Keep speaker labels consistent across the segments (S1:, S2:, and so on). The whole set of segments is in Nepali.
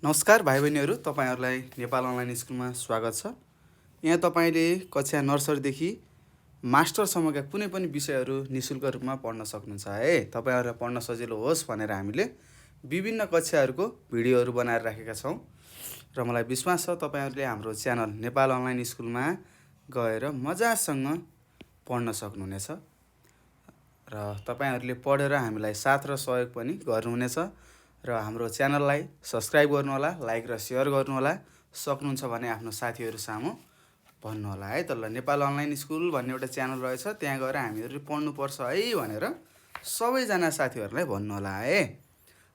S1: नमस्कार भाइ बहिनीहरू, तपाईँहरूलाई नेपाल अनलाइन स्कुलमा स्वागत छ। यहाँ तपाईँले कक्षा नर्सरीदेखि मास्टरसम्मका कुनै पनि विषयहरू निःशुल्क रूपमा पढ्न सक्नुहुन्छ है। तपाईँहरूलाई पढ्न सजिलो होस् भनेर हामीले विभिन्न कक्षाहरूको भिडियोहरू बनाएर राखेका छौँ र मलाई विश्वास छ तपाईँहरूले हाम्रो च्यानल नेपाल अनलाइन स्कुलमा गएर मजासँग पढ्न सक्नुहुनेछ र तपाईँहरूले पढेर हामीलाई साथ र सहयोग पनि गर्नुहुनेछ र हाम्रो च्यानललाई सब्सक्राइब गर्नुहोला, लाइक र सेयर गर्नुहोला। सक्नुहुन्छ भने आफ्नो साथीहरू सामु भन्नुहोला है। त ल, नेपाल अनलाइन स्कुल भन्ने एउटा च्यानल रहेछ, त्यहाँ गएर हामीहरूले पढ्नुपर्छ है भनेर सबैजना साथीहरूलाई भन्नुहोला है।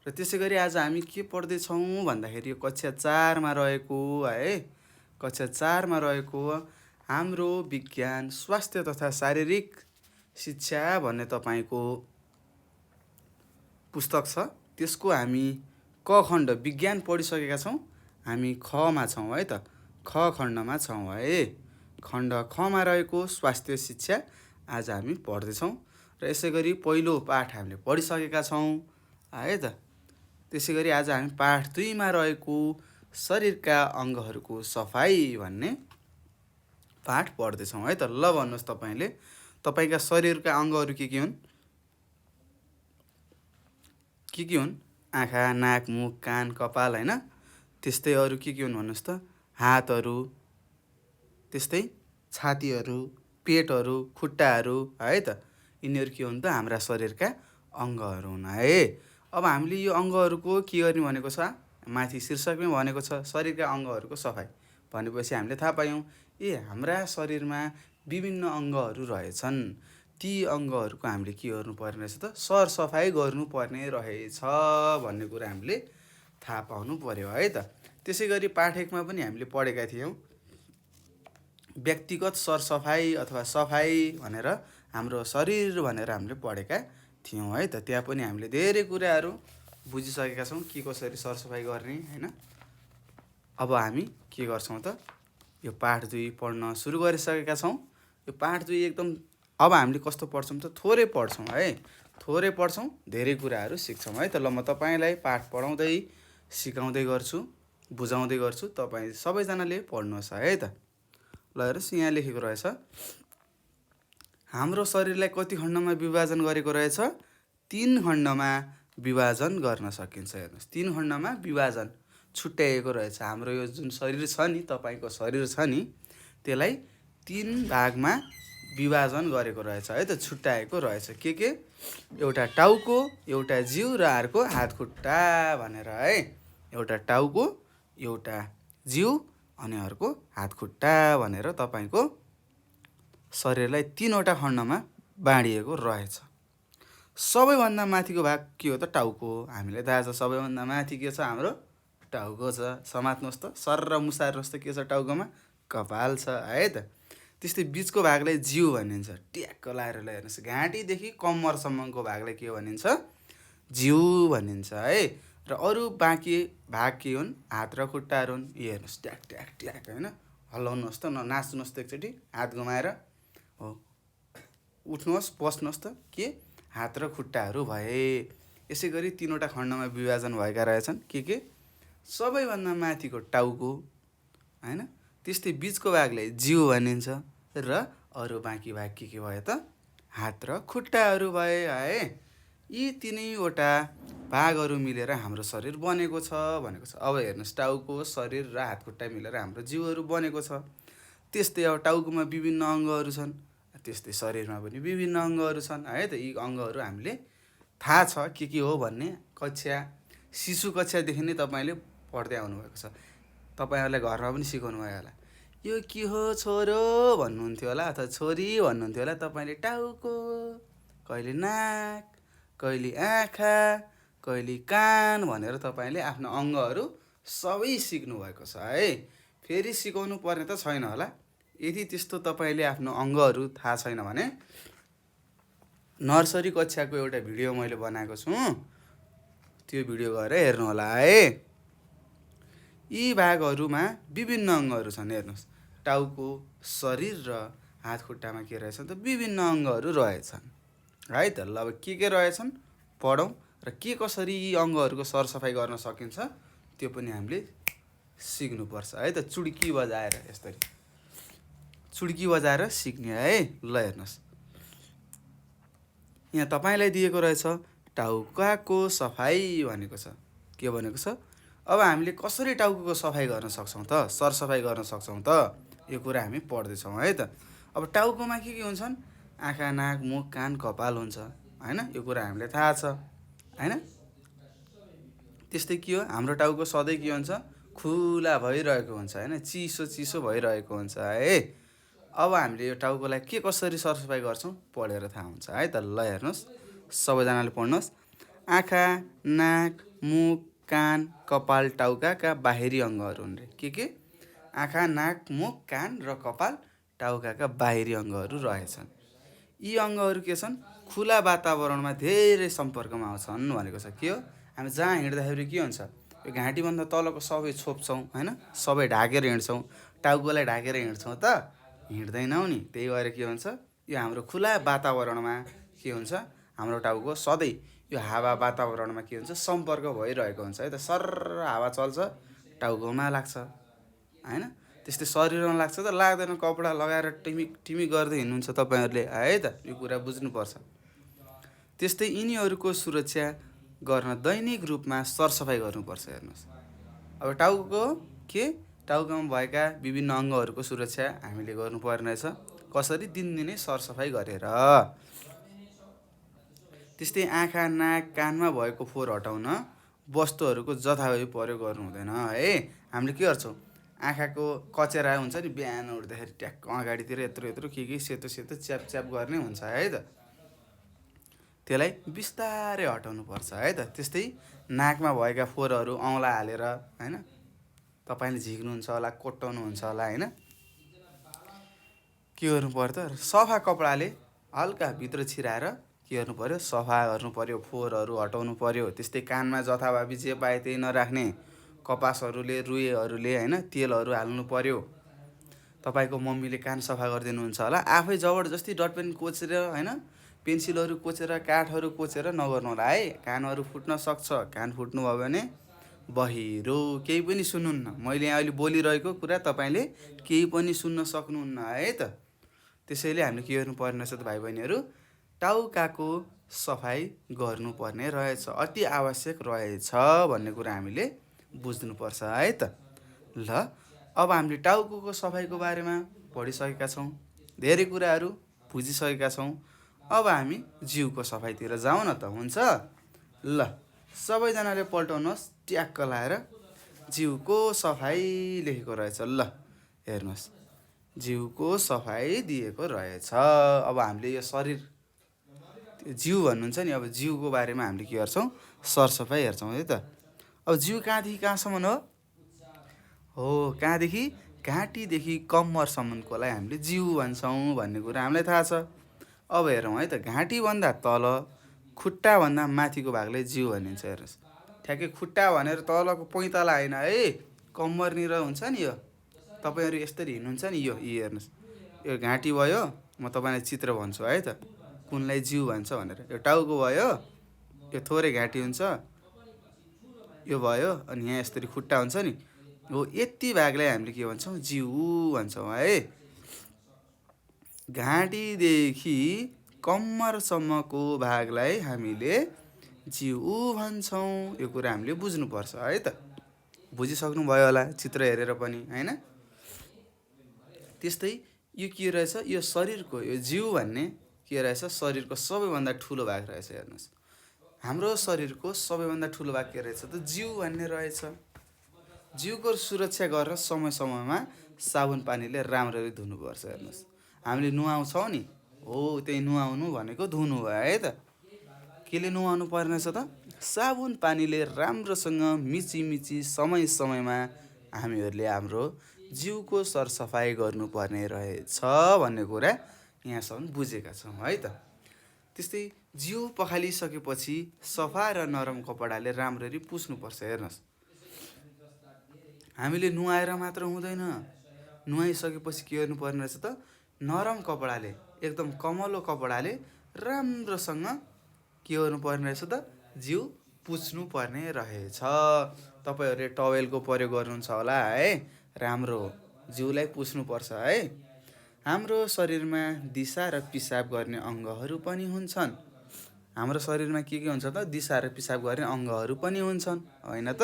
S1: र त्यसै गरी आज हामी के पढ्दैछौँ भन्दाखेरि यो कक्षा 4मा रहेको है, कक्षा 4मा रहेको हाम्रो विज्ञान स्वास्थ्य तथा शारीरिक शिक्षा भन्ने तपाईँको पुस्तक छ। त्यसको हामी क खण्ड विज्ञान पढिसकेका छौँ। हामी खमा छौँ है त, ख खण्डमा छौँ है। खण्ड खमा रहेको स्वास्थ्य शिक्षा आज हामी पढ्दैछौँ र यसै गरी पहिलो पाठ हामीले पढिसकेका छौँ है त। त्यसै गरी आज हामी पाठ 2मा रहेको शरीरका अङ्गहरूको सफाइ भन्ने पाठ पढ्दैछौँ है त। ल भन्नुहोस्, तपाईँले तपाईँका शरीरका अङ्गहरू के हुन्? के हुन्? आँखा, नाक, मुख, कान, कपाल होइन। त्यस्तै अरू के हुन् भन्नुहोस् त? हातहरू, त्यस्तै छातीहरू, पेटहरू, खुट्टाहरू है त। यिनीहरू के हुन् त? हाम्रा शरीरका अङ्गहरू हुन् है। अब हामीले यो अङ्गहरूको के गर्ने भनेको छ? माथि शीर्षकमै भनेको छ शरीरका अङ्गहरूको सफाइ। भनेपछि हामीले थाहा पायौँ हाम्रा शरीरमा विभिन्न अङ्गहरू रहेछन्। ती अङ्गहरूको हामीले के गर्नुपर्ने रहेछ त? सरसफाइ गर्नुपर्ने रहेछ भन्ने कुरा हामीले थाहा पाउनु पर्यो है त। त्यसै गरी पाठ 1मा पनि हामीले पढेका थियौँ व्यक्तिगत सरसफाइ अथवा सफाइ भनेर हाम्रो शरीर भनेर हामीले पढेका थियौँ है त। त्यहाँ पनि हामीले धेरै कुराहरू बुझिसकेका छौँ के कसरी सरसफाइ गर्ने होइन। अब हामी के गर्छौँ त? यो पाठ 2 पढ्न सुरु गरिसकेका छौँ। यो पाठ 2 एकदम अब हामीले कस्तो पढ्छौँ त? थोरै पढ्छौँ है, थोरै पढ्छौँ, धेरै कुराहरू सिक्छौँ है त। ल, म तपाईँलाई पाठ पढाउँदै सिकाउँदै गर्छु, बुझाउँदै गर्छु, तपाईँ सबैजनाले पढ्नुहोस् है त। ल हेर्नुहोस्, यहाँ लेखेको रहेछ हाम्रो शरीरलाई कति खण्डमा विभाजन गरेको रहेछ? 3 खण्डमा विभाजन गर्न सकिन्छ। हेर्नुहोस्, 3 खण्डमा विभाजन छुट्याइएको रहेछ। हाम्रो यो जुन शरीर छ नि, तपाईँको शरीर छ नि, त्यसलाई 3 भागमा विभाजन गरेको रहेछ है त, छुट्याएको रहेछ। के? एउटा टाउको, एउटा जिउ र अर्को हात खुट्टा भनेर है। एउटा टाउको, एउटा जिउ अनि अर्को हात खुट्टा भनेर तपाईँको शरीरलाई 3वटा खण्डमा बाँडिएको रहेछ। सबैभन्दा माथिको भाग के हो त? टाउको। हामीलाई थाहा छ सबैभन्दा माथि के छ? हाम्रो टाउको छ। समात्नुहोस् त, सर मुसार्नुहोस् त, के छ टाउकोमा? कपाल छ है त। त्यस्तै बिचको भागलाई जिउ भनिन्छ। ट्याक्क लाएर हेर्नुहोस्, घाँटीदेखि कम्मरसम्मको भागलाई के भनिन्छ? जिउ भनिन्छ है। र अरू बाँकी भाग के हुन्? हात र खुट्टाहरू हुन्। यी हेर्नुहोस्, ट्याक ट्याक ट्याक होइन। हल्लाउनुहोस् त, नाच्नुहोस् त एकचोटि हात घुमाएर। हो, उठ्नुहोस्, बस्नुहोस् त। के? हात र खुट्टाहरू भए। यसै गरी 3वटा खण्डमा विभाजन भएका रहेछन्। के? सबैभन्दा माथिको टाउको होइन, त्यस्तै बिचको भागलाई जिउ भनिन्छ र अरू बाँकी भाग के भयो त? हात र खुट्टाहरू भए है। यी 3वटा भागहरू मिलेर हाम्रो शरीर बनेको छ भनेको छ। अब हेर्नुहोस्, टाउको, शरीर र हात खुट्टा मिलेर हाम्रो जिउहरू बनेको छ। त्यस्तै अब टाउकोमा विभिन्न अङ्गहरू छन्, त्यस्तै शरीरमा पनि विभिन्न अङ्गहरू छन् है त। यी अङ्गहरू हामीले थाहा छ के हो भन्ने शिशु कक्षादेखि नै तपाईँले पढ्दै आउनुभएको छ। तपाईँहरूलाई घरमा पनि सिकाउनु भयो होला। यो के हो छोरो भन्नुहुन्थ्यो होला अथवा छोरी भन्नुहुन्थ्यो होला। तपाईँले टाउको, कहिले नाक, कहिले आँखा, कहिले कान भनेर तपाईँले आफ्नो अङ्गहरू सबै सिक्नुभएको छ है। फेरि सिकाउनु पर्ने त छैन होला। यदि त्यस्तो तपाईँले आफ्नो अङ्गहरू थाहा छैन भने नर्सरी कक्षाको एउटा भिडियो मैले बनाएको छु, त्यो भिडियो गएर हेर्नु होला है। यी भागहरूमा विभिन्न अङ्गहरू छन्। हेर्नुहोस्, टाउको, शरीर र हात खुट्टामा के रहेछन् त? विभिन्न अङ्गहरू रहेछन् है त। ल, अब के रहेछन् पढौँ र के कसरी यी अङ्गहरूको सरसफाइ गर्न सकिन्छ त्यो पनि हामीले सिक्नुपर्छ है त। चुड्की बजाएर यसरी चुड्की बजाएर सिक्ने है। ल हेर्नुहोस्, यहाँ तपाईँलाई दिएको रहेछ टाउकाको सफाइ भनेको छ। के भनेको छ? अब हामीले कसरी टाउकोको सफाइ गर्न सक्छौँ त, सरसफाइ गर्न सक्छौँ त, यो कुरा हामी पढ्दैछौँ है त। अब टाउकोमा के हुन्छन्? आँखा, नाक, मुख, कान, कपाल हुन्छ होइन, यो कुरा हामीलाई थाहा छ होइन। त्यस्तै के हो, हाम्रो टाउको सधैँ के हुन्छ? खुला भइरहेको हुन्छ होइन, चिसो चिसो भइरहेको हुन्छ है। अब हामीले यो टाउकोलाई के कसरी सरसफाइ गर्छौँ पढेर थाहा हुन्छ है त। ल हेर्नुहोस्, सबैजनाले पढ्नुहोस्। आँखा, नाक, मुख, कान, कपाल टाउकाका बाहिरी अङ्गहरू हुन् रे। के? आँखा, नाक, मुख, कान र कपाल टाउकाका बाहिरी अङ्गहरू रहेछन्। यी अङ्गहरू के छन्? खुला वातावरणमा धेरै सम्पर्कमा आउँछन् भनेको छ। के हो? हामी जहाँ हिँड्दाखेरि के हुन्छ? यो घाँटीभन्दा तलको सबै छोप्छौँ होइन, सबै ढाकेर हिँड्छौँ। टाउकोलाई ढाकेर हिँड्छौँ त? हिँड्दैनौँ नि। त्यही भएर के हुन्छ? यो हाम्रो खुला वातावरणमा के हुन्छ? हाम्रो टाउको सधैँ यो हावा वातावरणमा के हुन्छ? सम्पर्क भइरहेको हुन्छ है त। सर्र हावा चल्छ, टाउकोमा लाग्छ होइन। त्यस्तै शरीरमा लाग्छ त? लाग्दैन। कपडा लगाएर टिमिक गर्दै हिँड्नुहुन्छ तपाईँहरूले है त। यो कुरा बुझ्नुपर्छ। त्यस्तै यिनीहरूको सुरक्षा गर्न दैनिक रूपमा सरसफाइ गर्नुपर्छ। हेर्नुहोस्, अब टाउकोमा भएका विभिन्न अङ्गहरूको सुरक्षा हामीले गर्नुपर्ने रहेछ। कसरी? दिनदिनै सरसफाइ गरेर। त्यस्तै आँखा, नाक, कानमा भएको फोहोर हटाउन वस्तुहरूको जथाभावी प्रयोग गर्नु हुँदैन है। हामीले के गर्छौँ? आँखाको कचेरा हुन्छ नि, बिहान उठ्दाखेरि ट्याक्क अगाडितिर यत्रो के सेतो च्याप गर्ने हुन्छ है त। त्यसलाई बिस्तारै हटाउनु पर्छ है त। त्यस्तै नाकमा भएका फोहोरहरू औँला हालेर होइन, तपाईँले झिक्नुहुन्छ होला, कोट्टाउनुहुन्छ होला होइन, के गर्नु पर्यो त? सफा कपडाले हल्का भित्र छिराएर के गर्नु पर्यो? सफा गर्नु पर्यो, फोहोरहरू हटाउनु पर्यो। त्यस्तै कानमा जथाभावी जे पाए त्यही नराख्ने, कपासहरूले, रुईहरूले होइन, तेलहरू हाल्नु पर्यो। तपाईँको मम्मीले कान सफा गरिदिनुहुन्छ होला, आफै जबरजस्ती डटपेन कोचेर होइन, पेन्सिलहरू कोचेर, काठहरू कोचेर नगर्नु होला है। कानहरू फुट्न सक्छ। कान फुट्नुभयो भने बहिरो, केही पनि सुन्नुहुन्न। मैले यहाँ अहिले बोलिरहेको कुरा तपाईँले केही पनि सुन्न सक्नुहुन्न है त। त्यसैले हामीले के गर्नुपर्ने रहेछ त भाइ बहिनीहरू? टाउकाको सफाइ गर्नुपर्ने रहेछ, अति आवश्यक रहेछ भन्ने कुरा हामीले बुझ्नुपर्छ है त। ल अब हामीले टाउकोको सफाइको बारेमा पढिसकेका छौँ, धेरै कुराहरू बुझिसकेका छौँ। अब हामी जिउको सफाइतिर जाउँ न त, हुन्छ? ल सबैजनाले पल्टाउनुहोस् ट्याक्क लाएर। जिउको सफाइ लेखेको रहेछ। ल हेर्नुहोस्, जिउको सफाइ दिएको रहेछ। अब हामीले यो शरीर, जिउ भन्नुहुन्छ नि, अब जिउको बारेमा हामीले के गर्छौँ? सरसफाइ हेर्छौँ है त। अब जिउ कहाँदेखि कहाँसम्म हो? कहाँदेखि? घाँटीदेखि कम्मरसम्मकोलाई हामीले जिउ भन्छौँ भन्ने कुरा हामीलाई थाहा छ। अब हेरौँ है त, घाँटीभन्दा तल, खुट्टाभन्दा माथिको भागलाई जिउ भनिन्छ। हेर्नुहोस्, ठ्याक्कै खुट्टा भनेर तलको पैताला होइन है, कम्मरनिर हुन्छ नि यो। तपाईँहरू यसरी हिँड्नुहुन्छ नि, यो हेर्नुहोस्, यो घाँटी भयो। म तपाईँलाई चित्र भन्छु है त, कुनलाई जिउ भन्छ भनेर। यो टाउको भयो, यो थोरै घाँटी हुन्छ, यो भयो, अनि यहाँ यसरी खुट्टा हुन्छ नि, हो यति भागलाई हामीले के भन्छौँ? जिउ भन्छौँ है। घाँटीदेखि कम्मरसम्मको भागलाई हामीले जिउ भन्छौँ। यो कुरा हामीले बुझ्नुपर्छ है त। बुझिसक्नुभयो होला चित्र हेरेर पनि होइन। त्यस्तै यो के रहेछ? यो शरीरको, यो जिउ भन्ने के रहेछ? शरीरको सबैभन्दा ठुलो भाग रहेछ। हेर्नुहोस्, हाम्रो शरीरको सबैभन्दा ठुलो भाग के रहेछ त? जिउ भन्ने रहेछ। जिउको सुरक्षा गरेर समय समयमा साबुन पानीले राम्ररी धुनुपर्छ। हेर्नुहोस्, हामीले नुहाउँछौँ नि, हो त्यही नुहाउनु भनेको धुनु भयो है त। केले नुहाउनु पर्ने रहेछ त? साबुन पानीले राम्रोसँग मिची समय समयमा हामीहरूले हाम्रो जिउको सरसफाइ गर्नुपर्ने रहेछ भन्ने कुरा यहाँसम्म बुझेका छौँ है त। त्यस्तै जिउ पखालिसकेपछि सफा र नरम कपडाले राम्ररी पुस्नुपर्छ। हेर्नुहोस्, हामीले नुहाएर मात्र हुँदैन, नुहाइसकेपछि के गर्नुपर्ने रहेछ त? नरम कपडाले, एकदम कमलो कपडाले राम्रोसँग के गर्नुपर्ने रहेछ त? जिउ पुस्नु पर्ने रहेछ। तपाईँहरूले टवेलको प्रयोग गर्नुहुन्छ होला है। राम्रो हो, जिउलाई पुस्नुपर्छ है। हाम्रो शरीरमा दिशा र पिसाब गर्ने अङ्गहरू पनि हुन्छन्। हाम्रो शरीरमा के हुन्छ त? दिशा र पिसाब गर्ने अङ्गहरू पनि हुन्छन्, होइन त?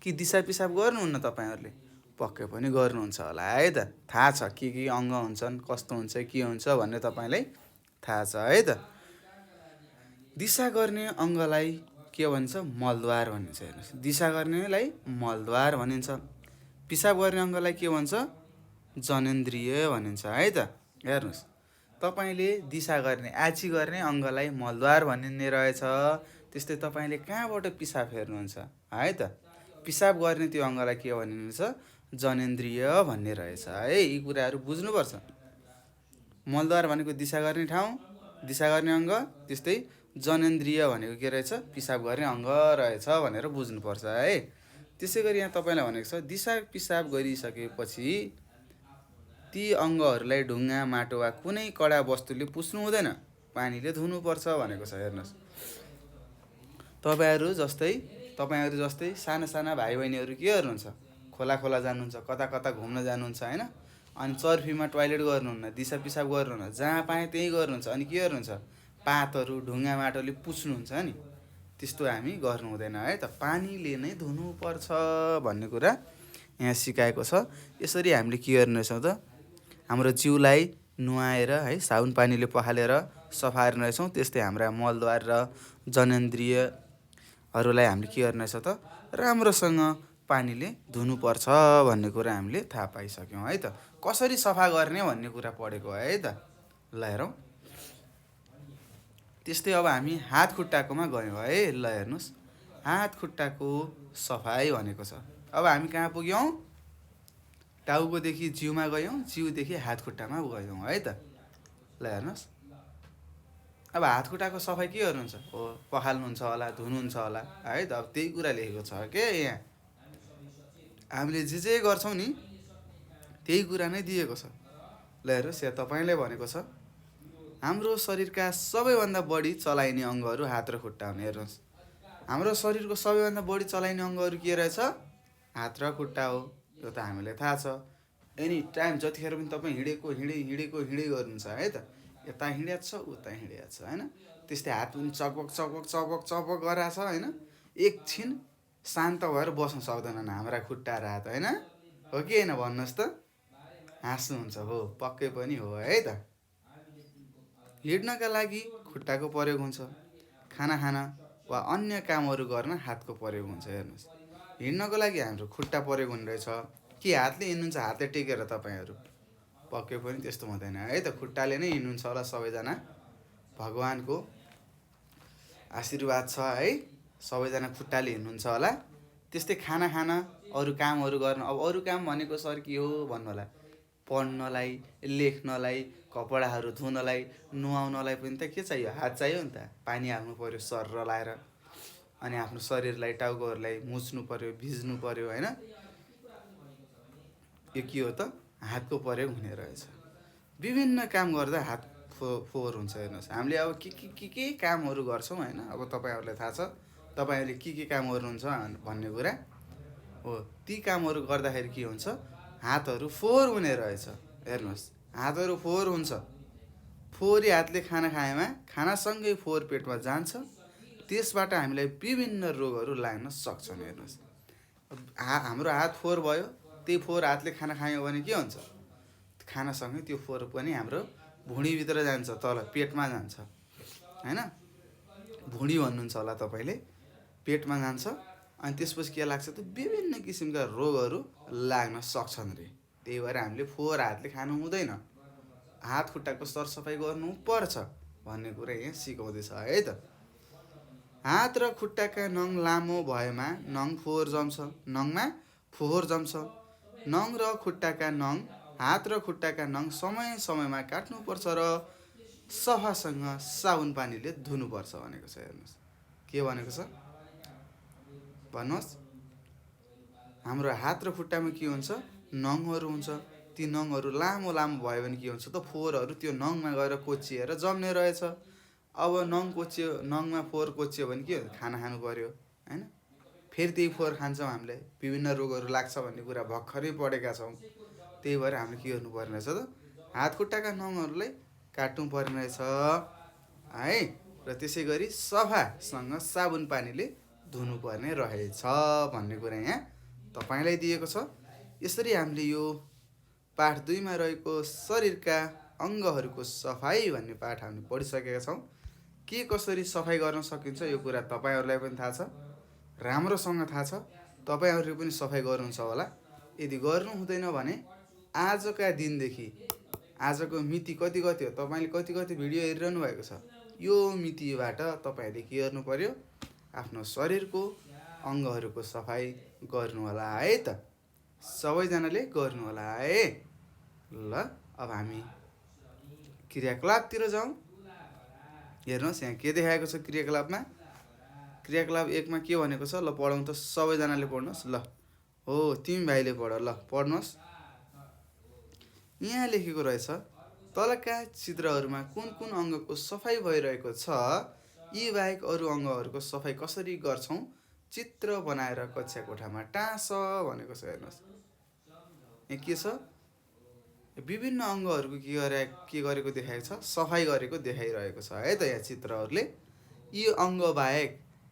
S1: कि दिशा पिसाब गर्नुहुन्न तपाईँहरूले? पक्कै पनि गर्नुहुन्छ होला है त। थाहा छ के अङ्ग हुन्छन्, कस्तो हुन्छ, के हुन्छ भन्ने तपाईँलाई थाहा छ है त। दिशा गर्ने अङ्गलाई के भन्छ? मलद्वार भनिन्छ। हेर्नुहोस्, दिशा गर्नेलाई मलद्वार भनिन्छ। पिसाब गर्ने अङ्गलाई के भन्छ? जनेन्द्रिय भनिन्छ है त। हेर्नुहोस्, तपाईँले दिशा गर्ने, आची गर्ने अङ्गलाई मलद्वार भनिने रहेछ। त्यस्तै तपाईँले कहाँबाट पिसाब फेर्नुहुन्छ है त? पिसाब गर्ने त्यो अङ्गलाई के भनिन्छ? जनेन्द्रिय भन्ने रहेछ है। यी कुराहरू बुझ्नुपर्छ। मलद्वार भनेको दिशा गर्ने ठाउँ, दिशा गर्ने अङ्ग। त्यस्तै जनेन्द्रिय भनेको के रहेछ? पिसाब गर्ने अङ्ग रहेछ भनेर बुझ्नुपर्छ है। त्यसै गरी यहाँ तपाईँलाई भनेको छ, दिशा पिसाब गरिसकेपछि ती अङ्गहरूलाई ढुङ्गा, माटो वा कुनै कडा वस्तुले पुस्नु हुँदैन, पानीले धुनुपर्छ भनेको छ। हेर्नुहोस्, तपाईँहरू जस्तै साना साना भाइ बहिनीहरू के गर्नुहुन्छ? खोला जानुहुन्छ, कता घुम्न जानुहुन्छ होइन? अनि चर्फीमा टोइलेट गर्नुहुन्न, दिशा पिसाब गर्नुहुन्न, जहाँ पाए त्यहीँ गर्नुहुन्छ। अनि के गर्नुहुन्छ? पातहरू, ढुङ्गा, माटोले पुस्नुहुन्छ नि। त्यस्तो हामी गर्नु हुँदैन है त। पानीले नै धुनुपर्छ भन्ने कुरा यहाँ सिकाएको छ। यसरी हामीले के गर्ने रहेछौँ त? हाम्रो जिउलाई नुहाएर है, साबुन पानीले पखालेर सफा गर्ने रहेछौँ। त्यस्तै हाम्रा मलद्वार र जनेन्द्रियहरूलाई हामीले के गर्ने रहेछ त? राम्रोसँग पानीले धुनुपर्छ भन्ने कुरा हामीले थाहा पाइसक्यौँ है त। कसरी सफा गर्ने भन्ने कुरा पढेको है त। ल हेरौँ। त्यस्तै अब हामी हात खुट्टाकोमा गयौँ है। ल हेर्नुहोस्, हात खुट्टाको सफाइ भनेको छ। अब हामी कहाँ पुग्यौँ? टाउकोदेखि जिउमा गयौँ, जिउदेखि हात खुट्टामा गयौँ है त। ल हेर्नुहोस्, अब हात खुट्टाको सफाइ के गर्नुहुन्छ? हो, पखाल्नुहुन्छ होला, धुनुहुन्छ होला है त। अब त्यही कुरा लेखेको छ के यहाँ। हामीले जे गर्छौँ नि त्यही कुरा नै दिएको छ। ल हेर्नुहोस्, यहाँ तपाईँले भनेको छ, हाम्रो शरीरका सबैभन्दा बढी चलाइने अङ्गहरू हात र खुट्टा हुन्। हेर्नुहोस्, हाम्रो शरीरको सबैभन्दा बढी चलाइने अङ्गहरू के रहेछ? हात र खुट्टा हो। यो त हामीलाई थाहा छ। एनी टाइम जतिखेर पनि तपाईँ हिँडेको गर्नुहुन्छ है त। यता हिँडेको छ, उता हिँडेको छ होइन? त्यस्तै हात पनि चपक गरेको छ होइन? एकछिन शान्त भएर बस्न सक्दैनन् हाम्रा खुट्टा र हात होइन? हो कि होइन भन्नुहोस् त? हाँस्नुहुन्छ? हो, पक्कै पनि हो है त। हिँड्नका लागि खुट्टाको प्रयोग हुन्छ। खाना खान वा अन्य कामहरू गर्न हातको प्रयोग हुन्छ। हेर्नुहोस्, हिँड्नको लागि हाम्रो खुट्टा प्रयोग हुने रहेछ। कि हातले हिँड्नुहुन्छ? हातले टेकेर तपाईँहरू? पक्कै पनि त्यस्तो हुँदैन है त। खुट्टाले नै हिँड्नुहुन्छ होला सबैजना। भगवानको आशीर्वाद छ है, सबैजना खुट्टाले हिँड्नुहुन्छ होला। त्यस्तै खाना खान, अरू कामहरू गर्न। अब अरू काम भनेको सर के हो भन्नु होला? पढ्नलाई, लेख्नलाई, कपडाहरू धुनलाई, नुहाउनलाई पनि त के चाहियो? हात चाहियो नि त। पानी हाल्नु पर्यो सर लाएर, अनि आफ्नो शरीरलाई, टाउकोहरूलाई मुछ्नु पर्यो, भिज्नु पर्यो होइन? यो के हो त? हातको प्रयोग हुने रहेछ। विभिन्न काम गर्दा हात फोहोर हुन्छ। हेर्नुहोस्, हामीले अब के कामहरू गर्छौँ होइन? अब तपाईँहरूलाई थाहा छ, तपाईँहरूले के काम गर्नुहुन्छ भन्ने कुरा हो। ती कामहरू गर्दाखेरि के हुन्छ? हातहरू फोहोर हुने रहेछ। हेर्नुहोस्, हातहरू फोहोर हुन्छ। फोहोरी हातले खाना खाएमा खानासँगै फोहोर पेटमा जान्छ। त्यसबाट हामीलाई विभिन्न रोगहरू लाग्न सक्छन्। हेर्नुहोस्, हाम्रो हात फोहोर भयो, त्यही फोहोर हातले खाना खायो भने के हुन्छ? खानासँगै त्यो फोहोर पनि हाम्रो भुँडीभित्र जान्छ, तल पेटमा जान्छ होइन? भुँडी भन्नुहुन्छ होला तपाईँले, पेटमा जान्छ। अनि त्यसपछि के लाग्छ त? विभिन्न किसिमका रोगहरू लाग्न सक्छन् रे। त्यही भएर हामीले फोहोर हातले खानु हुँदैन, हात खुट्टाको सरसफाइ गर्नुपर्छ भन्ने कुरा यहाँ सिकाउँदैछ है त। हात र खुट्टाका नङ लामो भएमा नङमा फोहोर जम्छ। नङ र खुट्टाका नङ, हात र खुट्टाका नङ समयमा काट्नुपर्छ र सफासँग साबुन पानीले धुनुपर्छ भनेको छ। हेर्नुहोस्, के भनेको छ भन्नुहोस्? हाम्रो हात र खुट्टामा के हुन्छ? नङहरू हुन्छ। ती नङहरू लामो भयो भने के हुन्छ त? फोहोरहरू त्यो नङमा गएर कोचिएर जम्ने रहेछ। अब नङमा फोहोर कोचियो भने के हुन्छ? खाना खानु पर्यो होइन? फेरि त्यही फोहोर खान्छौँ, हामीले विभिन्न रोगहरू लाग्छ भन्ने कुरा भर्खरै पढेका छौँ। त्यही भएर हामीले के गर्नुपर्ने रहेछ त, हात खुट्टाका नङहरूलाई काट्नु पर्ने रहेछ है। र त्यसै गरी सफासँग साबुन पानीले धुनुपर्ने रहेछ भन्ने कुरा यहाँ तपाईँलाई दिएको छ। यसरी हामीले यो पाठ 2मा रहेको शरीरका अङ्गहरूको सफाइ भन्ने पाठ हामीले पढिसकेका छौँ। के कसरी सफाइ गर्न सकिन्छ यो कुरा तपाईँहरूलाई पनि थाहा छ, राम्रोसँग थाहा छ। तपाईँहरूले पनि सफाइ गर्नुहुन्छ होला। यदि गर्नु हुँदैन भने आजका दिनदेखि, आजको मिति कति हो, तपाईँले कति भिडियो हेरिरहनु भएको छ, यो मितिबाट तपाईँले के गर्नु पर्यो, आफ्नो शरीरको अङ्गहरूको सफाइ गर्नु होला है त। सबैजनाले गर्नु होला है। ल अब हामी क्रियाकलापतिर जाउँ। हेर्नुहोस् यहाँ के देखाएको छ क्रियाकलापमा। क्रियाकलाप 1मा के भनेको छ, ल पढौँ त, सबैजनाले पढ्नुहोस्। ल हो, तिमी भाइले पढ, ल पढ्नुहोस्। यहाँ लेखेको रहेछ, तलका चित्रहरूमा कुन कुन अङ्गको सफाइ भइरहेको छ, यी बाहेक अरू अङ्गहरूको सफाइ कसरी गर्छौँ, चित्र बनाएर कक्षा कोठामा टाँस भनेको छ। हेर्नुहोस् यहाँ के छ, विभिन्न अङ्गहरूको के गरेको देखाएको छ, सफाइ गरेको देखाइरहेको छ है त। यहाँ चित्रहरूले यी अङ्ग बाहेक,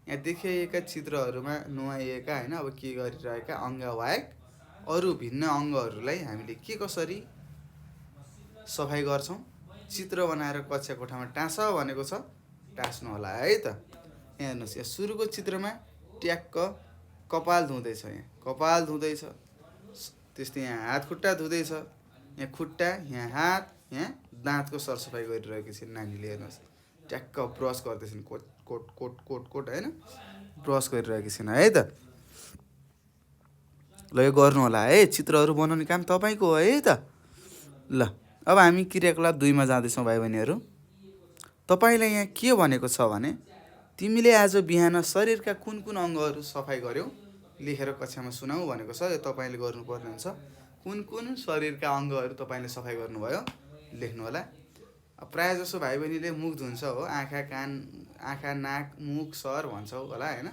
S1: यहाँ देखाइएका चित्रहरूमा नुहाइएका होइन, अब के गरिरहेका अङ्ग बाहेक अरू भिन्न अङ्गहरूलाई हामीले के कसरी सफाइ गर्छौँ, चित्र बनाएर कक्षा कोठामा टाँस भनेको छ, टाँस्नु होला है त। यहाँ हेर्नुहोस्, यहाँ सुरुको चित्रमा ट्याक्क कपाल धुँदैछ, यहाँ कपाल धुँदैछ। त्यस्तै यहाँ हात खुट्टा धुँदैछ, यहाँ खुट्टा, यहाँ हात, यहाँ दाँतको सरसफाइ गरिरहेको छ नानीले। हेर्नुहोस् ट्याक्क ब्रस गर्दैछन्, कोट कोट कोट कोट कोट होइन, ब्रस गरिरहेको छैन है त। ल यो गर्नु होला है, चित्रहरू बनाउने काम तपाईँको हो है त। ल अब हामी क्रियाकलाप 2मा जाँदैछौँ भाइ बहिनीहरू। तपाईँलाई यहाँ के भनेको छ भने, तिमीले आज बिहान शरीरका कुन कुन अङ्गहरू सफाइ गर्यौ, लेखेर कक्षामा सुनाऊ भनेको छ। यो तपाईँले गर्नुपर्ने हुन्छ। कुन कुन शरीरका अङ्गहरू तपाईँले सफाइ गर्नुभयो लेख्नु होला। प्रायः जसो भाइ बहिनीले मुख धुन्छ हो, आँखा कान, आँखा नाक मुख सर भन्छौ होला होइन।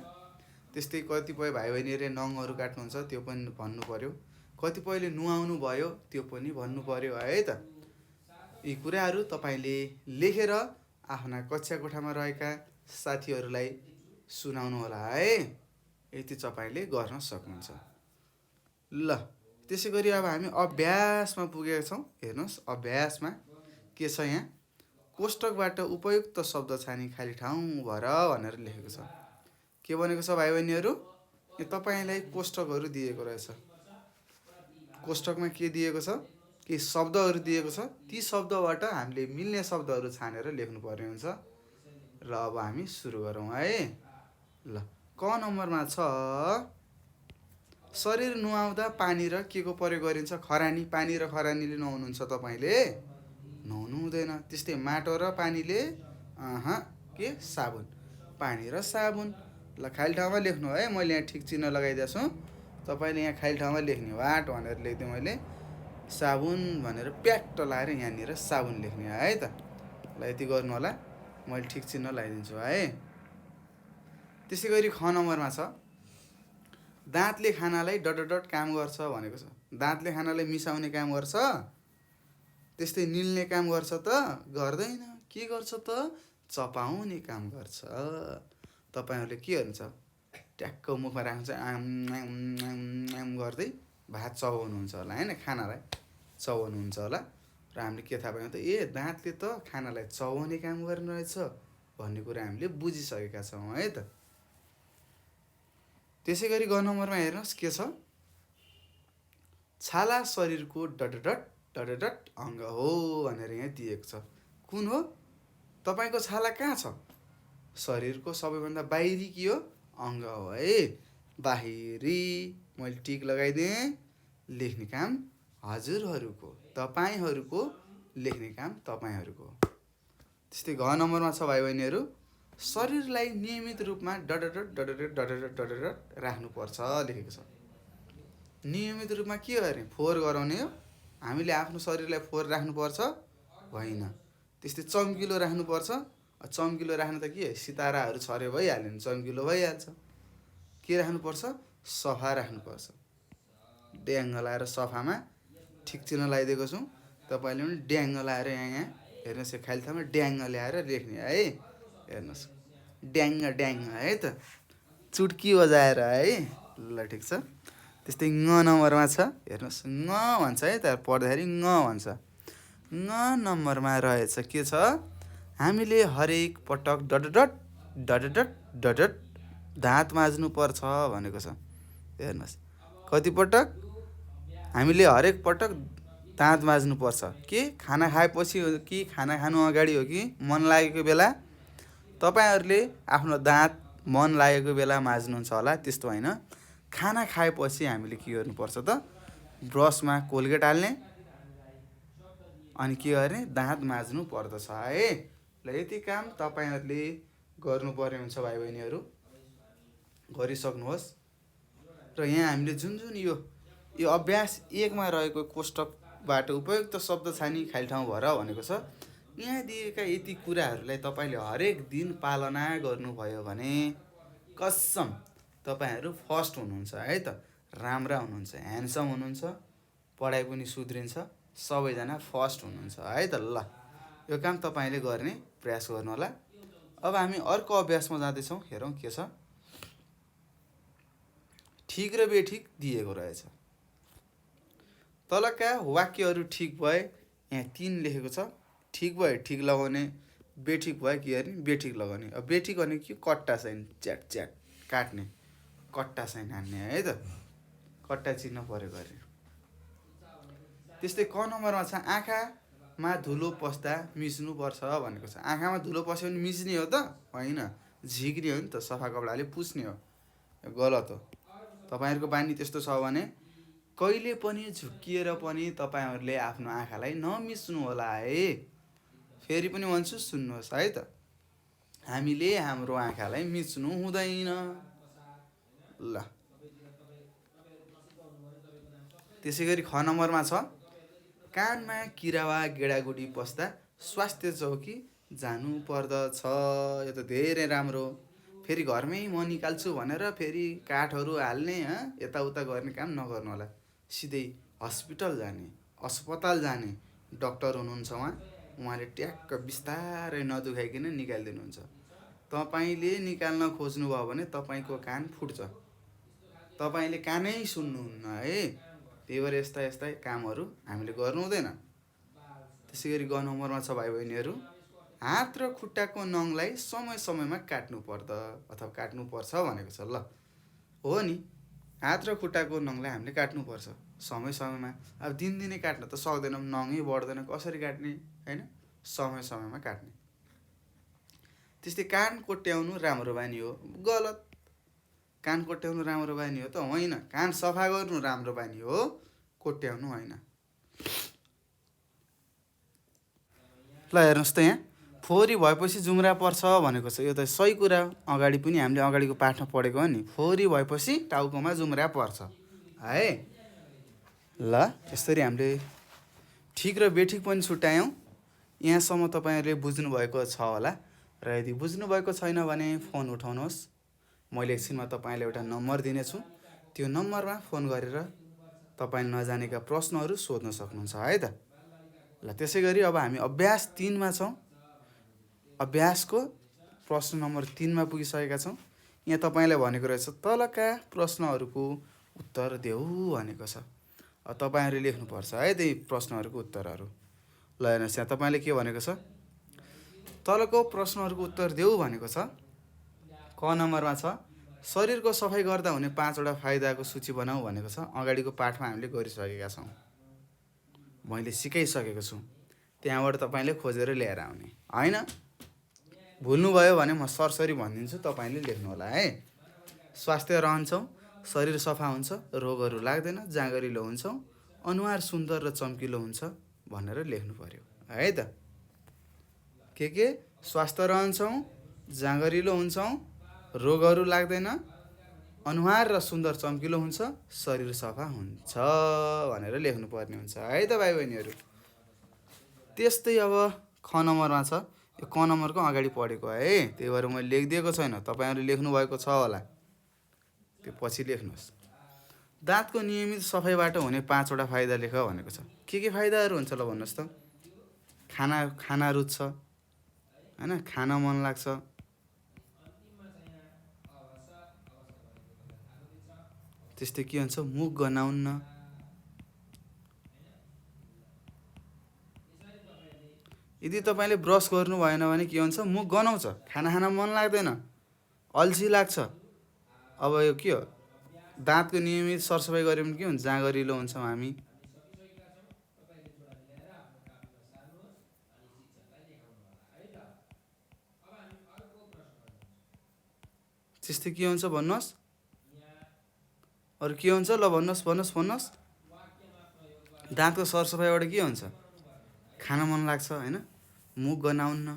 S1: त्यस्तै कतिपय भाइ बहिनीहरूले नङहरू काट्नुहुन्छ, त्यो पनि भन्नु पर्यो। कतिपयले नुहाउनु भयो, त्यो पनि भन्नु पर्यो है त। यी कुराहरू तपाईँले लेखेर आफ्ना कक्षा कोठामा रहेका साथीहरूलाई सुनाउनु होला है। यति तपाईँले गर्न सक्नुहुन्छ। ल त्यसै गरी अब हामी अभ्यासमा पुगेका छौँ। हेर्नुहोस् अभ्यासमा के छ, यहाँ कोष्टकबाट उपयुक्त शब्द छानी खाली ठाउँ भर भनेर लेखेको छ। के भनेको छ भाइ बहिनीहरू, यो तपाईँलाई कोष्टकहरू दिएको रहेछ। कोष्टकमा के दिएको छ, केही शब्दहरू दिएको छ। ती शब्दबाट हामीले मिल्ने शब्दहरू छानेर लेख्नुपर्ने हुन्छ। र अब हामी सुरु गरौँ है। ल क नम्बरमा छ, शरीर नुहाउँदा पानी र के को प्रयोग गरिन्छ, खरानी। पानी र खरानीले नुहाउनुहुन्छ तपाईँले, नुहाउनु हुँदैन। त्यस्तै माटो र पानीले, के साबुन, पानी र साबुन। ल खाली ठाउँमा लेख्नु है, मैले यहाँ ठिक चिन्ह लगाइदिएको छु। तपाईँले यहाँ खाली ठाउँमा लेख्ने, वाट भनेर लेखिदिएँ मैले, साबुन भनेर प्याक्ट लाएर यहाँनिर साबुन लेख्ने है त। ल यति गर्नु होला, मैले ठिक चिन्ह लगाइदिन्छु है। त्यसै गरी ख नम्बरमा छ, दाँतले खानालाई डट काम गर्छ भनेको छ। दाँतले खानालाई मिसाउने काम गर्छ, त्यस्तै निल्ने काम गर्छ त गर्दैन। के गर्छ त, चपाउने काम गर्छ। तपाईँहरूले के गर्नुहुन्छ, ट्याक्क मुखमा राख्नुहुन्छ, आम गर्दै भात चबाउनुहुन्छ होला होइन, खानालाई चबाउनुहुन्छ होला। र हामीले के थाहा पायौँ त, दाँतले त खानालाई चबाउने काम गर्ने रहेछ भन्ने कुरा हामीले बुझिसकेका छौँ है त। त्यसै गरी ग नम्बरमा हेर्नुहोस् के छ, छाला शरीरको डट अङ्ग हो भनेर यहाँ दिएको छ। कुन हो, तपाईँको छाला कहाँ छ, शरीरको सबैभन्दा बाहिरी के हो, अङ्ग हो है। बाहिरी, मैले टिक लगाइदिएँ। लेख्ने काम हजुरहरूको, तपाईँहरूको, लेख्ने काम तपाईँहरूको। त्यस्तै घ नम्बरमा छ भाइ बहिनीहरू, शरीरलाई नियमित रूपमा डट राख्नुपर्छ लेखेको छ। नियमित रूपमा के गर्ने, फोहोर गराउने हो। हामीले आफ्नो शरीरलाई फोहोर राख्नुपर्छ होइन, त्यस्तै चम्किलो राख्नुपर्छ। चम्किलो राख्नु त के, सिताराहरू छरे भइहाल्यो नि, चम्किलो भइहाल्छ। के राख्नुपर्छ सफा राख्नुपर्छ ड्याङ्ग लाएर सफामा ठिक चिन्ह लगाइदिएको छु तपाईँले पनि ड्याङ्ग लाएर यहाँ हेर्नुहोस् यो खाली ठाउँमा ड्याङ्ग ल्याएर लेख्ने है हेर्नुहोस् ड्याङ्ग ड्याङ्ग है त चुट्की बजाएर है ल ठिक छ त्यस्तै ङ नम्बरमा छ हेर्नुहोस् ङ भन्छ है त पढ्दाखेरि ङ भन्छ ङ नम्बरमा रहेछ के छ हामीले हरेक पटक dot dot dot dot dot dot दाँत माझ्नु पर्छ भनेको छ हेर्नुहोस् कति पटक हामीले हरेक पटक दाँत माझ्नु पर्छ के खाना खाएपछि हो कि खाना खानु अगाडि हो कि मन लागेको बेला तपाईँहरूले आफ्नो दाँत मन लागेको बेला माझ्नुहुन्छ होला त्यस्तो होइन खाना खाएपछि हामीले के गर्नुपर्छ त ब्रसमा कोलगेट हाल्ने अनि के गर्ने दाँत माझ्नु पर्दछ है ल यति काम तपाईँहरूले गर्नुपर्ने हुन्छ भाइ बहिनीहरू गरिसक्नुहोस् र यहाँ हामीले जुन जुन यो अभ्यास 1मा रहेको कोष्टकबाट उपयुक्त शब्द छानी खाली ठाउँ भर भनेको छ यहाँ दिएका यति कुराहरूलाई तपाईँले हरेक दिन पालना गर्नुभयो भने कसम तपाईँहरू फर्स्ट हुनुहुन्छ है त राम्रा हुनुहुन्छ ह्यान्डसम हुनुहुन्छ पढाइ पनि सुध्रिन्छ सबैजना फर्स्ट हुनुहुन्छ है त ल यो काम तपाईँले गर्ने प्रयास गर्नु होला अब हामी अर्को अभ्यासमा जाँदैछौँ हेरौँ के छ ठिक र बेठिक दिएको रहेछ तलका वाक्यहरू ठिक भए यहाँ 3 लेखेको छ ठिक भए ठिक लगाउने बेठिक भए के गर्ने बेठिक लगाउने अब बेठिक भने के कट्टा साइन च्याट च्याट काट्ने कट्टा साइन हान्ने है त कट्टा चिन्ह परेको अरे त्यस्तै क नम्बरमा छ आँखामा धुलो पस्दा मिच्नुपर्छ भनेको छ आँखामा धुलो पस्यो भने मिच्ने हो त होइन झिक्ने हो नि त सफा कपडाले पुस्ने हो गलत हो तपाईँहरूको बानी त्यस्तो छ भने कहिले पनि झुक्किएर पनि तपाईँहरूले आफ्नो आँखालाई नमिच्नु होला है फेरि पनि भन्छु सुन्नुहोस् है त हामीले हाम्रो आँखालाई मिच्नु हुँदैन ल त्यसै गरी ख नम्बरमा छ कानमा किरा वा गेडागुडी पस्दा स्वास्थ्य चौकी जानु पर्दछ यो त धेरै राम्रो फेरि घरमै म निकाल्छु भनेर फेरि काठहरू हाल्ने यताउता गर्ने काम नगर्नु होला सिधै हस्पिटल जाने अस्पताल जाने डक्टर हुनुहुन्छ उहाँले ट्याक्क बिस्तारै नदुखाइकन निकालिदिनुहुन्छ तपाईँले निकाल्न खोज्नुभयो भने तपाईँको कान फुट्छ तपाईँले कानै सुन्नुहुन्न है त्यही भएर यस्ता यस्ता कामहरू हामीले गर्नु हुँदैन त्यसै गरी ग नम्बरमा छ भाइ बहिनीहरू हात र खुट्टाको नङलाई समय समयमा काट्नु पर्दा अथवा काट्नुपर्छ भनेको छ ल हो नि हात र खुट्टाको नङलाई हामीले काट्नुपर्छ समय समयमा अब दिनदिनै काट्न त सक्दैनौँ नङै बढ्दैन कसरी काट्ने होइन समय समयमा काट्ने त्यस्तै कान कोट्याउनु राम्रो बानी हो गलत कान कोट्याउनु राम्रो बानी हो त होइन कान सफा गर्नु राम्रो बानी हो कोट्याउनु होइन ल हेर्नुहोस् त यहाँ फोहोरी भएपछि जुम्रा पर्छ भनेको छ यो त सही कुरा अगाडि पनि हामीले अगाडिको पाठमा पढेको हो नि फोहोरी भएपछि टाउकोमा जुम्रा पर्छ है ल यसरी हामीले ठिक र बेठिक पनि छुट्यायौँ यहाँसम्म तपाईँहरूले बुझ्नुभएको छ होला र यदि बुझ्नुभएको छैन भने फोन उठाउनुहोस् मैले एकछिनमा तपाईँलाई एउटा नम्बर दिनेछु त्यो नम्बरमा फोन गरेर तपाईँले नजानेका प्रश्नहरू सोध्न सक्नुहुन्छ है त ल त्यसै गरी अब हामी अभ्यास 3मा छौँ अभ्यासको प्रश्न नम्बर 3मा पुगिसकेका छौँ यहाँ तपाईँलाई भनेको रहेछ तलका प्रश्नहरूको उत्तर देऊ भनेको छ तपाईँहरूले लेख्नुपर्छ है त्यही प्रश्नहरूको उत्तरहरू ल हेर्नुहोस् यहाँ तपाईँले के भनेको छ तलको प्रश्नहरूको उत्तर देऊ भनेको छ क नम्बरमा छ शरीरको सफाइ गर्दा हुने 5वटा फाइदाको सूची बनाऊ भनेको छ अगाडिको पाठमा हामीले गरिसकेका छौँ मैले सिकाइसकेको छु त्यहाँबाट तपाईँले खोजेर ल्याएर आउने होइन भुल्नुभयो भने म सरसरी भनिदिन्छु तपाईँले लेख्नु होला है स्वास्थ्य रहन्छौँ शरीर सफा हुन्छ रोगहरू लाग्दैन जाँगरिलो हुन्छौँ अनुहार सुन्दर र चम्किलो हुन्छ भनेर लेख्नु पर्यो है त के स्वास्थ्य रहन्छौँ जाँगरिलो हुन्छौँ रोगहरू लाग्दैन अनुहार र सुन्दर चम्किलो हुन्छ शरीर सफा हुन्छ भनेर लेख्नुपर्ने हुन्छ है त भाइ बहिनीहरू त्यस्तै अब ख नम्बरमा छ यो क नम्बरको अगाडि पढेको है त्यही भएर मैले लेखिदिएको छैन तपाईँहरूले लेख्नुभएको छ होला त्यो पछि लेख्नुहोस्। दाँतको नियमित सफाइबाट हुने 5वटा फाइदा लेख भनेको छ। के फाइदाहरू हुन्छ ल भन्नुहोस् त? खाना रुच्छ हैन, खान मन लाग्छ, त्यस्तै के हुन्छ, मुख गनाउन्न, यदि तपाईँले ब्रस गर्नु भएन भने के हुन्छ, मुख गनाउँछ, खाना खान मन लाग्दैन, अल्छी लाग्छ। अब यो के हो, दाँतको नियमित सरसफाइ गऱ्यो भने के हुन्छ, जाँगरिलो हुन्छौँ हामी। त्यस्तै के हुन्छ भन्नुहोस्, अरू के हुन्छ ल भन्नुहोस्। दाँतको सरसफाइबाट के हुन्छ, खान मन लाग्छ हैन, मुख गनाउन्न,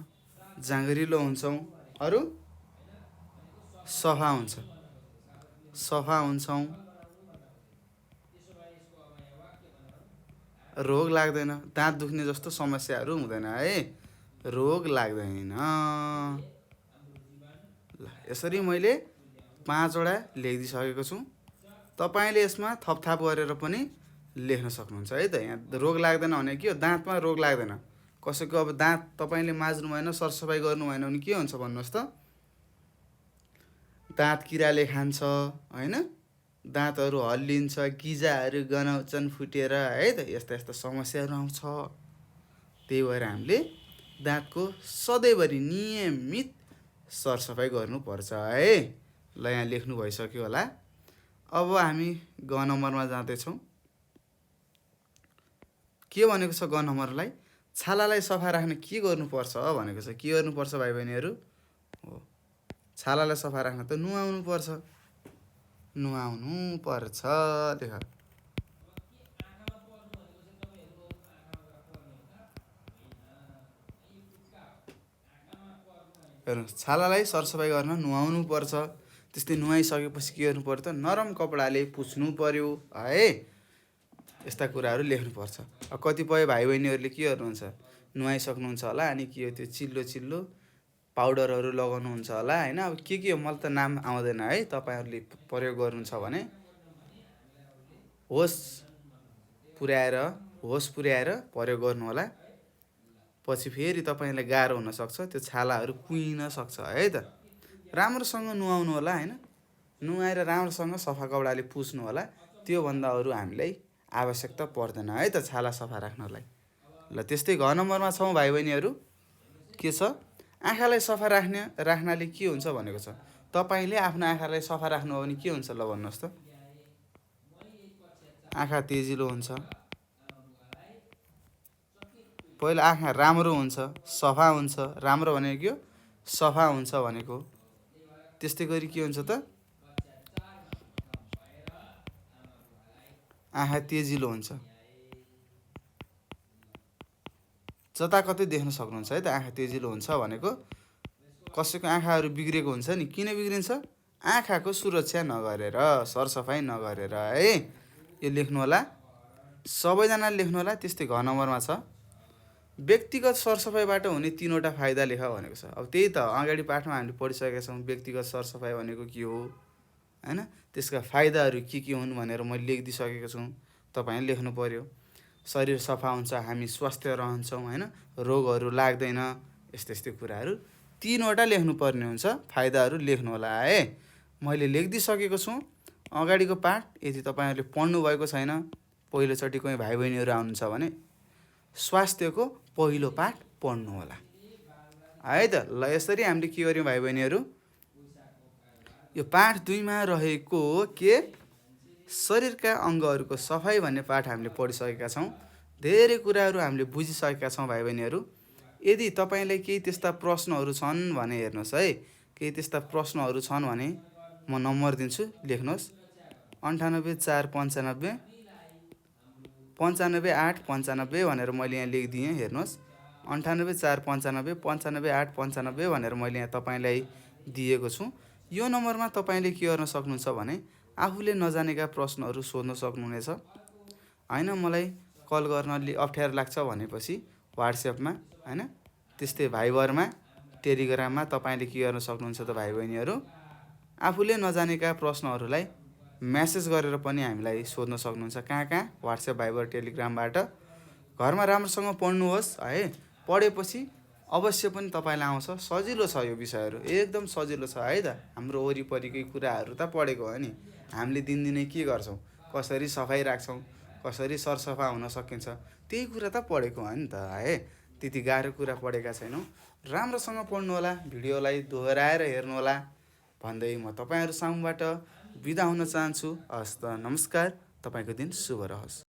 S1: जाँगरिलो हुन्छौँ, अरू सफा हुन्छौँ, रोग लाग्दैन, दाँत दुख्ने जस्तो समस्याहरू हुँदैन है, रोग लाग्दैन। ल यसरी मैले 5वटा लेखिदिइसकेको छु। तपाईँले यसमा थपथाप गरेर पनि लेख्न सक्नुहुन्छ है त। यहाँ रोग लाग्दैन भने के हो, दाँतमा रोग लाग्दैन। कसैको अब दाँत तपाईँले माझ्नु भएन, सरसफाइ गर्नु भएन भने के हुन्छ भन्नुहोस् त, दाँत किराले खान्छ हैन, दाँतहरू हल्लिन्छ, गिजाहरू गनाउँछन् फुटेर है त, यस्ता समस्याहरू आउँछ। त्यही भएर हामीले दाँतको सधैँभरि नियमित सरसफाइ गर्नुपर्छ है। ल यहाँ लेख्नु भइसक्यो होला। अब हामी ग नम्बरमा जाँदैछौँ। के भनेको छ ग नम्बरलाई, छालालाई सफा राख्न के गर्नुपर्छ भनेको छ। के गर्नुपर्छ भाइ बहिनीहरू? हो, छालालाई सफा राख्न त नुहाउनु पर्छ। लेख। हेर्नुहोस्, छालालाई सरसफाइ गर्न नुहाउनु पर्छ। त्यस्तै नुहाइसकेपछि के गर्नु पर्यो त, नरम कपडाले पुछ्नु पर्यो है। यस्ता कुराहरू लेख्नुपर्छ। अब कतिपय भाइ बहिनीहरूले के गर्नुहुन्छ, नुहाइसक्नुहुन्छ होला, अनि के हो त्यो चिल्लो पाउडरहरू लगाउनुहुन्छ होला हैन। अब के हो मलाई त नाम आउँदैन है, तपाईँहरूले प्रयोग गर्नुहुन्छ भने होस पुर्याएर प्रयोग गर्नु होला। पछि फेरि तपाईँलाई गाह्रो हुनसक्छ, त्यो छालाहरू कुहिन सक्छ है त। राम्रोसँग नुहाउनु होला हैन, नुहाएर राम्रोसँग सफा कपडाले पुछ्नु होला। त्योभन्दा अरू हामीलाई आवश्यकता पर्दैन है त छाला सफा राख्नलाई। ल त्यस्तै घ नम्बरमा छौँ भाइ बहिनीहरू। के छ, आँखालाई सफा राख्नाले के हुन्छ भनेको छ। तपाईँले आफ्नो आँखालाई सफा राख्नु हो भने के हुन्छ ल भन्नुहोस् त। आँखा तेजिलो हुन्छ, पहिला आँखा राम्रो हुन्छ, सफा हुन्छ। राम्रो भनेको के हो, सफा हुन्छ भनेको। त्यस्तै गरी के हुन्छ त, आँखा तेजिलो हुन्छ। जताकतै देख्न सक्नुहुन्छ है त, आँखा तेजिलो हुन्छ भनेको। कसैको आँखाहरू बिग्रेको हुन्छ नि, किन बिग्रिन्छ, आँखाको सुरक्षा नगरेर, सरसफाइ नगरेर है। यो लेख्नु होला, सबैजनाले लेख्नु होला। त्यस्तै घ नम्बरमा छ, व्यक्तिगत सरसफाइबाट हुने 3वटा फाइदा लेख भनेको छ। अब त्यही त अगाडि पाठमा हामीले पढिसकेका छौँ, व्यक्तिगत सरसफाइ भनेको के हो हैन, त्यसका फाइदाहरू के हुन् भनेर मैले लेखिदिइसकेको छु। तपाईँले लेख्नु पर्यो। शरीर सफा हुन्छ, हामी स्वस्थ रहन्छौँ हैन, रोगहरू लाग्दैन, यस्तै कुराहरू 3वटा लेख्नुपर्ने हुन्छ। फाइदाहरू लेख्नु होला है। मैले लेखिदिइसकेको छु अगाडिको पाठ। यदि तपाईँहरूले पढ्नु भएको छैन, पहिलोचोटि कोही भाइ बहिनीहरू आउनुहुन्छ भने स्वास्थ्यको पहिलो पाठ पढ्नु होला है त। ल यसरी हामीले के गर्यौँ भाइ बहिनीहरू, यो पाठ 2मा रहेको के शरीरका अङ्गहरूको सफाइ भन्ने पाठ हामीले पढिसकेका छौँ। धेरै कुराहरू हामीले बुझिसकेका छौँ भाइ बहिनीहरू। यदि तपाईँलाई केही त्यस्ता प्रश्नहरू छन् भने हेर्नुहोस् है, केही त्यस्ता प्रश्नहरू छन् भने म नम्बर दिन्छु, लेख्नुहोस्। 98 495 95 8 95 भनेर मैले यहाँ लेखिदिएँ। हेर्नुहोस्, 98 495 95 8 95 भनेर मैले यहाँ तपाईँलाई दिएको छु। यो नम्बरमा तपाईँले के गर्न सक्नुहुन्छ भने आफूले नजानेका प्रश्नहरू सोध्न सक्नुहुनेछ हैन। मलाई कल गर्न अप्ठ्यारो लाग्छ भनेपछि व्हाट्सएपमा हैन, त्यस्तै भाइबरमा, टेलिग्राममा तपाईँले के गर्न सक्नुहुन्छ त भाइ बहिनीहरू, आफूले नजानेका प्रश्नहरूलाई मेसेज गरेर पनि हामीलाई सोध्न सक्नुहुन्छ। कहाँ व्हाट्सएप, भाइबर, टेलिग्रामबाट। घरमा राम्रोसँग पढ्नुहोस् है। पढेपछि अवश्य पनि तपाईँलाई आउँछ। सजिलो छ यो विषयहरू, एकदम सजिलो छ है त। हाम्रो वरिपरिकै कुराहरू त पढेको हो नि। हामीले दिनदिनै के गर्छौँ, कसरी सफाइ राख्छौँ, कसरी सरसफा हुन सकिन्छ, त्यही कुरा त पढेको हो नि त है। त्यति गाह्रो कुरा पढेका छैनौँ। राम्रोसँग पढ्नुहोला, भिडियोलाई दोहोऱ्याएर हेर्नुहोला भन्दै म तपाईँहरू सामुबाट बिदा हुन चाहन्छु। हस् त, नमस्कार। तपाईँको दिन शुभ रहोस्।